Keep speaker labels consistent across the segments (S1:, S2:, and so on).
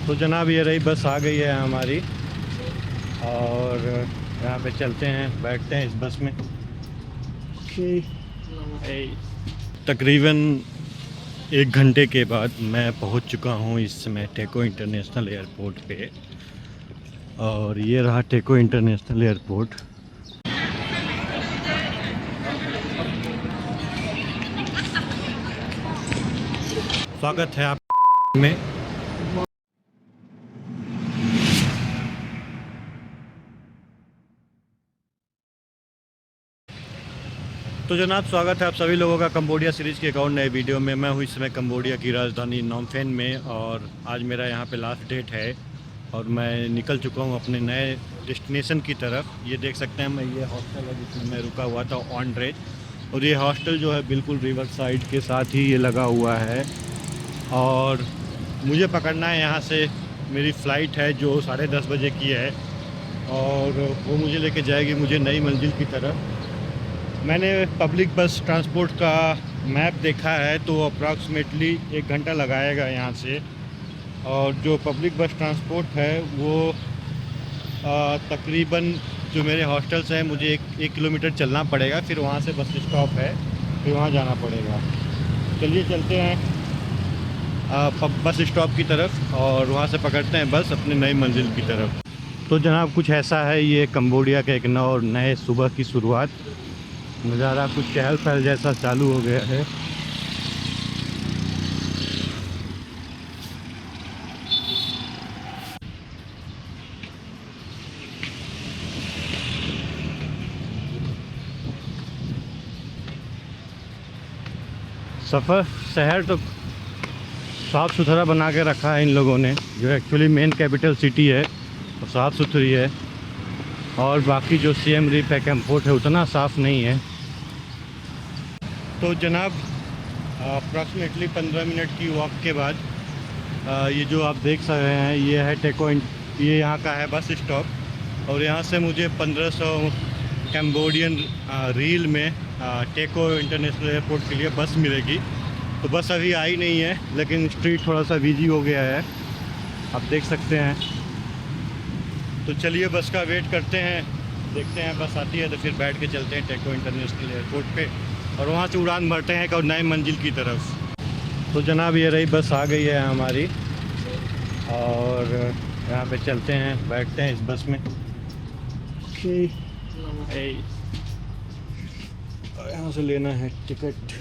S1: तो जनाब ये रही बस आ गई है हमारी और यहाँ पे चलते हैं, बैठते हैं इस बस में। तकरीबन 1 घंटे के बाद मैं पहुँच चुका हूँ इस समय टेको इंटरनेशनल एयरपोर्ट पे। और ये रहा टेको इंटरनेशनल एयरपोर्ट। स्वागत है आप में। तो जनाब स्वागत है आप सभी लोगों का कंबोडिया सीरीज़ के एक और नए वीडियो में। मैं हूँ इस समय कंबोडिया की राजधानी नॉम फेन में और आज मेरा यहाँ पे लास्ट डेट है और मैं निकल चुका हूँ अपने नए डेस्टिनेशन की तरफ। ये देख सकते हैं, मैं ये हॉस्टल है जिसमें मैं रुका हुआ था, ऑनड्रेज। और ये हॉस्टल जो है बिल्कुल रिवर साइड के साथ ही ये लगा हुआ है और मुझे पकड़ना है यहाँ से। मेरी फ़्लाइट है जो 10:30 बजे की है और वो मुझे लेके जाएगी मुझे नई मंजिल की तरफ। मैंने पब्लिक बस ट्रांसपोर्ट का मैप देखा है तो अप्रॉक्सीमेटली 1 घंटा लगाएगा यहाँ से। और जो पब्लिक बस ट्रांसपोर्ट है वो तकरीबन जो मेरे हॉस्टल से है मुझे एक किलोमीटर चलना पड़ेगा, फिर वहाँ से बस स्टॉप है, फिर वहाँ जाना पड़ेगा। चलिए चलते हैं बस स्टॉप की तरफ और वहाँ से पकड़ते हैं बस अपने नई मंजिल की तरफ। तो जनाब कुछ ऐसा है ये कंबोडिया के एक नए सुबह की शुरुआत। नज़ारा कुछ चहल पहल जैसा चालू हो गया है। सफ़र शहर तो साफ़ सुथरा बना के रखा है इन लोगों ने, जो एक्चुअली मेन कैपिटल सिटी है वो साफ़ सुथरी है और बाकी जो सीएम रीप है कैंपोर्ट है उतना साफ़ नहीं है। तो जनाब अप्रॉक्सीमेटली 15 मिनट की वॉक के बाद ये जो आप देख रहे हैं ये है टेको। ये यहाँ का है बस स्टॉप और यहाँ से मुझे 1500 कैम्बोडियन रील में टेको इंटरनेशनल एयरपोर्ट के लिए बस मिलेगी। तो बस अभी आई नहीं है लेकिन स्ट्रीट थोड़ा सा बिजी हो गया है, आप देख सकते हैं। तो चलिए बस का वेट करते हैं, देखते हैं बस आती है तो फिर बैठ के चलते हैं टेको इंटरनेशनल एयरपोर्ट पे और वहाँ से उड़ान भरते हैं एक नई मंजिल की तरफ। तो जनाब ये रही बस आ गई है हमारी और यहाँ पे चलते हैं, बैठते हैं इस बस में। और यहाँ से लेना है टिकट।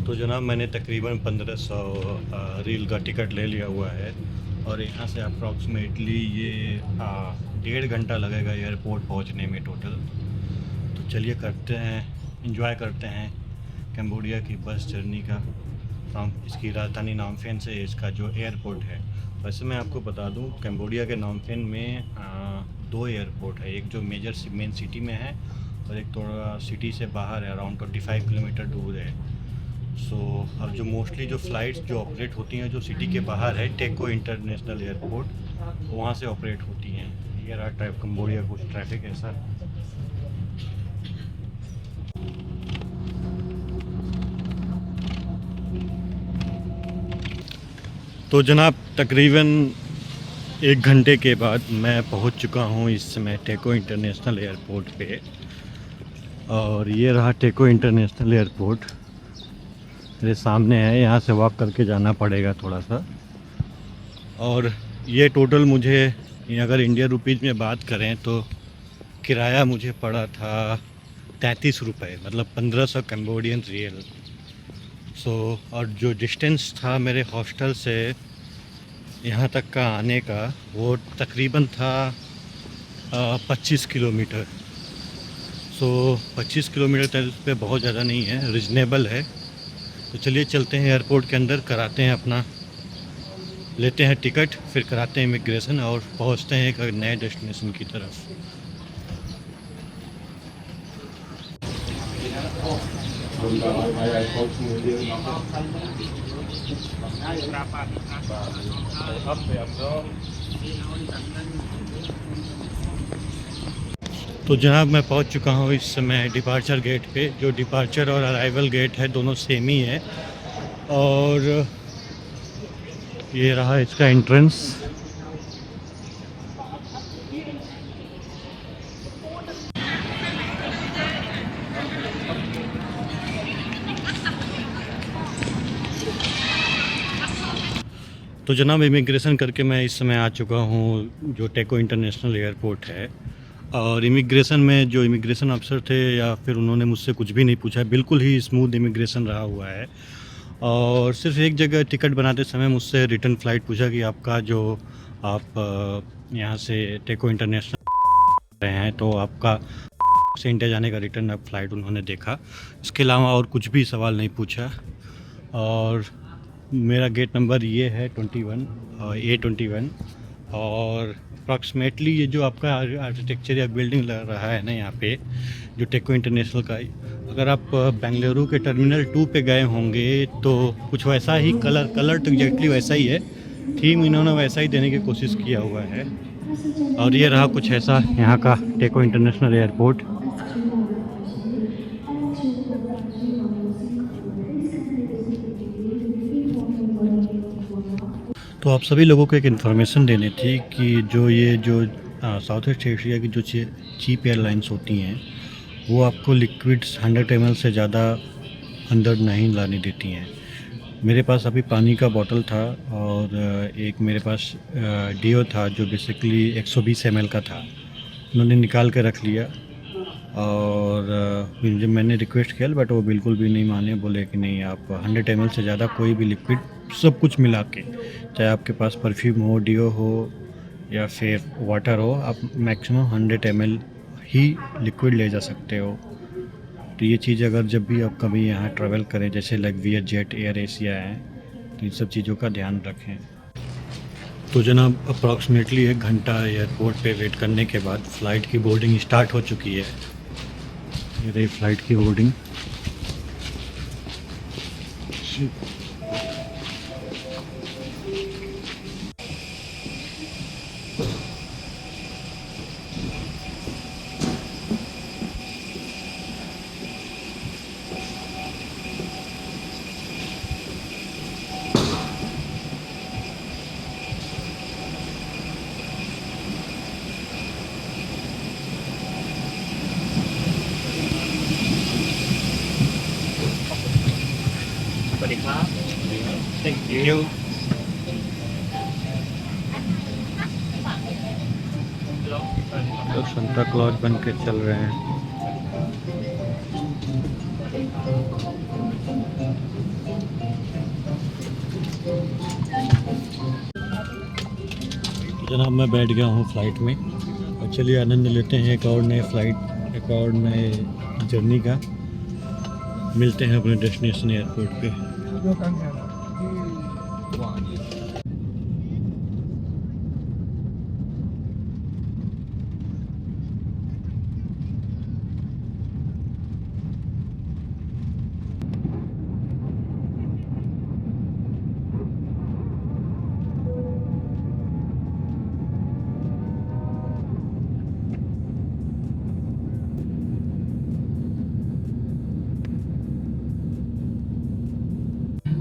S1: तो जनाब मैंने तकरीबन 1500 रील का टिकट ले लिया हुआ है और यहाँ से अप्रॉक्सीमेटली ये 1.5 घंटा लगेगा एयरपोर्ट पहुँचने में टोटल। तो चलिए करते हैं, इंजॉय करते हैं कंबोडिया की बस जर्नी का। इसकी राजधानी नॉम फेन से इसका जो एयरपोर्ट है। वैसे मैं आपको बता दूं कंबोडिया के नॉम फेन में 2 एयरपोर्ट है, एक जो मेजर मेन सिटी में है और एक थोड़ा सिटी से बाहर है, अराउंड 25 किलोमीटर दूर है। अब जो मोस्टली जो फ़्लाइट्स जो ऑपरेट होती हैं जो सिटी के बाहर है, टेको इंटरनेशनल एयरपोर्ट, वहाँ से ऑपरेट होती हैं। ये रहा कंबोडिया कुछ ट्रैफिक ऐसा। तो जनाब तकरीबन 1 घंटे के बाद मैं पहुंच चुका हूं इस समय टेको इंटरनेशनल एयरपोर्ट पे और ये रहा टेको इंटरनेशनल एयरपोर्ट मेरे सामने है। यहाँ से वॉक करके जाना पड़ेगा थोड़ा सा। और ये टोटल मुझे अगर इंडियन रुपीज़ में बात करें तो किराया मुझे पड़ा था 33 रुपये, मतलब 1500 कैम्बोडियन रियल। और जो डिस्टेंस था मेरे हॉस्टल से यहाँ तक का आने का वो तकरीबन था 25 किलोमीटर। 25 किलोमीटर पे बहुत ज़्यादा नहीं है, रिजनेबल है। तो चलिए चलते हैं एयरपोर्ट के अंदर, कराते हैं अपना, लेते हैं टिकट, फिर कराते हैं इमिग्रेशन और पहुँचते हैं एक नए डेस्टिनेशन की तरफ। तो जनाब मैं पहुंच चुका हूं इस समय डिपार्चर गेट पे। जो डिपार्चर और अराइवल गेट है दोनों सेम ही है, और ये रहा इसका एंट्रेंस। तो जनाब इमिग्रेशन करके मैं इस समय आ चुका हूँ जो टेको इंटरनेशनल एयरपोर्ट है। और इमिग्रेशन में जो इमिग्रेशन अफसर थे या फिर उन्होंने मुझसे कुछ भी नहीं पूछा, बिल्कुल ही स्मूथ इमिग्रेशन रहा हुआ है। और सिर्फ एक जगह टिकट बनाते समय मुझसे रिटर्न फ़्लाइट पूछा कि आपका जो आप यहाँ से टेको इंटरनेशनल रहे हैं तो आपका से इंडिया जाने का रिटर्न अब फ़्लाइट उन्होंने देखा। इसके अलावा और कुछ भी सवाल नहीं पूछा। और मेरा गेट नंबर ये है 21 A21। और अप्रॉक्सीमेटली ये जो आपका आर्किटेक्चर या बिल्डिंग लग रहा है ना यहाँ पे जो टेको इंटरनेशनल का, अगर आप बेंगलुरु के टर्मिनल 2 पे गए होंगे तो कुछ वैसा ही कलर तो एग्जैक्टली वैसा ही है, थीम इन्होंने वैसा ही देने की कोशिश किया हुआ है। और ये रहा कुछ ऐसा यहाँ का टेको इंटरनेशनल एयरपोर्ट। तो आप सभी लोगों को एक इन्फॉर्मेशन देनी थी कि जो साउथ ईस्ट एशिया की जो चीप एयरलाइंस होती हैं वो आपको लिक्विड्स 100 ml से ज़्यादा अंदर नहीं लाने देती हैं। मेरे पास अभी पानी का बोतल था और एक मेरे पास डीओ था जो बेसिकली 120 ml का था, उन्होंने निकाल के रख लिया। और जब मैंने रिक्वेस्ट किया बट वो बिल्कुल भी नहीं माने, बोले कि नहीं आप 100 ml से ज़्यादा कोई भी लिक्विड सब कुछ मिला के, चाहे आपके पास परफ्यूम हो, डीओ हो या फिर वाटर हो, आप मैक्सिमम 100 ml ही लिक्विड ले जा सकते हो। तो ये चीज़ अगर जब भी आप कभी यहाँ ट्रैवल करें जैसे like wear jet, air Asia है, तो इन सब चीज़ों का ध्यान रखें। तो जनाब अप्रॉक्सीमेटली 1 घंटा एयरपोर्ट पे वेट करने के बाद फ़्लाइट की बोर्डिंग स्टार्ट हो चुकी है। ये रही फ़्लाइट की बोर्डिंग। Thank you। तो संता क्लॉज बन के चल रहे हैं। तो जनाब मैं बैठ गया हूँ फ़्लाइट में और चलिए आनंद लेते हैं एक और नए जर्नी का। मिलते हैं अपने डेस्टिनेशन एयरपोर्ट पे।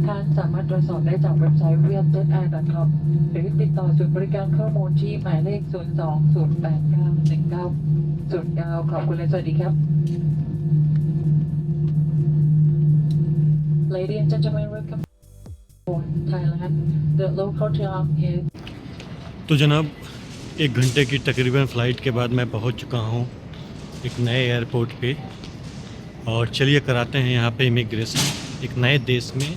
S2: ท่านสามารถตรวจสอบได้จากเว็บไซต์ vietjet.air.com หรือติดต่อศูนย์บริการข้อมูลที่หมายเลข 02-089-1909 ขอบคุณและสวัสดีครับ Ladies and gentlemen, welcome to Thailand. The local time is
S1: तो जनाब 1 घंटे की तकरीबन फ़्लाइट के बाद मैं पहुंच चुका हूं एक नए एयरपोर्ट पे। और चलिए कराते हैं यहाँ पे इमिग्रेशन एक नए देश में,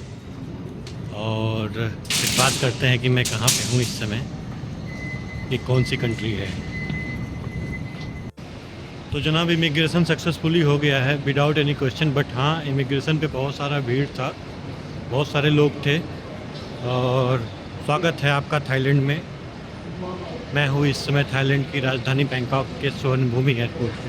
S1: और फिर बात करते हैं कि मैं कहाँ पे हूँ इस समय, ये कौन सी कंट्री है। तो जनाब इमिग्रेशन सक्सेसफुली हो गया है विदाउट एनी क्वेश्चन। बट हाँ, इमिग्रेशन पे बहुत सारा भीड़ था, बहुत सारे लोग थे। और स्वागत है आपका थाईलैंड में। मैं हूँ इस समय थाईलैंड की राजधानी बैंकॉक के सुवर्णभूमि एयरपोर्ट पे।